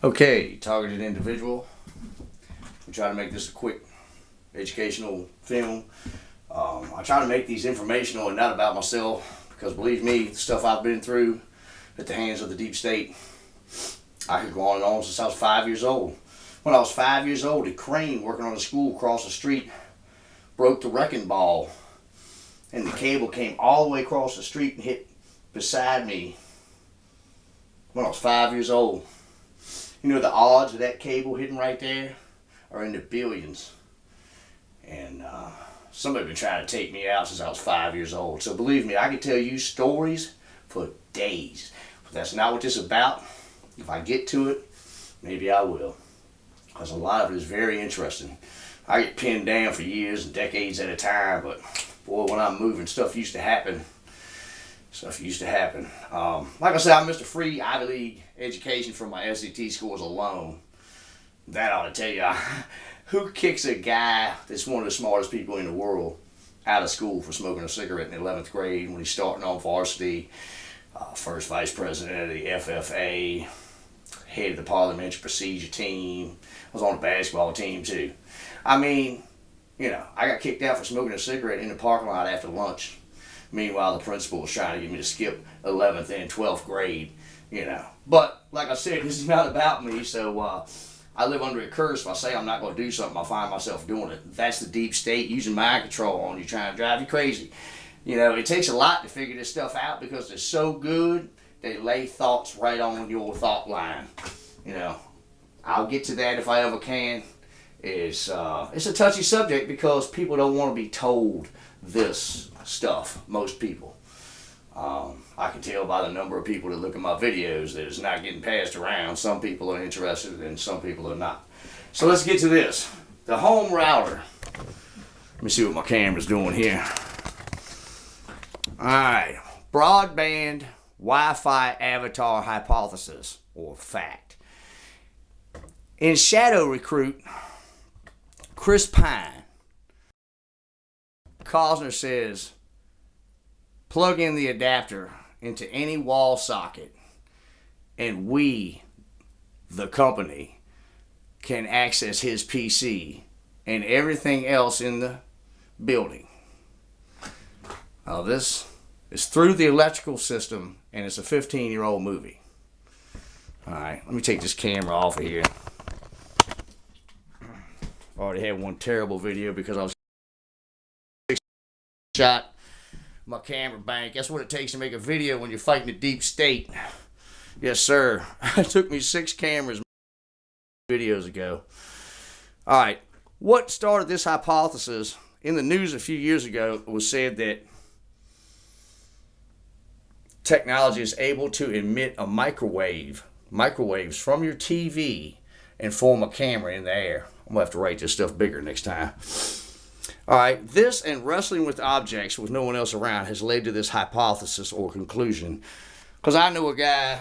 Okay, targeted individual. We try to make this a quick educational film. I try to make these informational and not about myself, because believe me, the stuff I've been through at the hands of the deep state, I could go on and on since I was 5 years old. When I was 5 years old, a crane working on a school across the street broke the wrecking ball, and the cable came all the way across the street and hit beside me when I was 5 years old. You know, the odds of that cable hitting right there are in the billions. And somebody been trying to take me out since I was 5 years old. So believe me, I can tell you stories for days. But that's not what this is about. If I get to it, maybe I will. Because a lot of it is very interesting. I get pinned down for years and decades at a time, but boy, when I'm moving, stuff used to happen. Like I said, I missed a free Ivy League education from my SAT scores alone. That ought to tell you, who kicks a guy that's one of the smartest people in the world out of school for smoking a cigarette in the 11th grade when he's starting on varsity, first vice president of the FFA, head of the parliamentary procedure team, was on the basketball team too. I mean, you know, I got kicked out for smoking a cigarette in the parking lot after lunch. Meanwhile, the principal was trying to get me to skip 11th and 12th grade, you know. But, like I said, this is not about me, so I live under a curse. If I say I'm not going to do something, I find myself doing it. That's the deep state using mind control on you, trying to drive you crazy. You know, it takes a lot to figure this stuff out because they're so good, they lay thoughts right on your thought line. You know, I'll get to that if I ever can. It's a touchy subject because people don't want to be told this stuff, most people. I can tell by the number of people that look at my videos that it's not getting passed around. Some people are interested and some people are not. So let's get to this. The home router. Let me see what my camera's doing here. Alright, broadband Wi-Fi avatar hypothesis, or fact. In Shadow Recruit, Chris Pine, Cosner says, plug in the adapter into any wall socket and we, the company, can access his PC and everything else in the building. Now this is through the electrical system and it's a 15-year-old movie. Alright, let me take this camera off of here. I already had one terrible video because I was shot my camera bank. That's what it takes to make a video when you're fighting the deep state. Yes, sir. It took me 6 cameras videos ago. All right. What started this hypothesis? In the news a few years ago, it was said that technology is able to emit a microwaves from your TV and form a camera in the air. I'm going to have to write this stuff bigger next time. All right, this and wrestling with objects with no one else around has led to this hypothesis or conclusion. Because I know a guy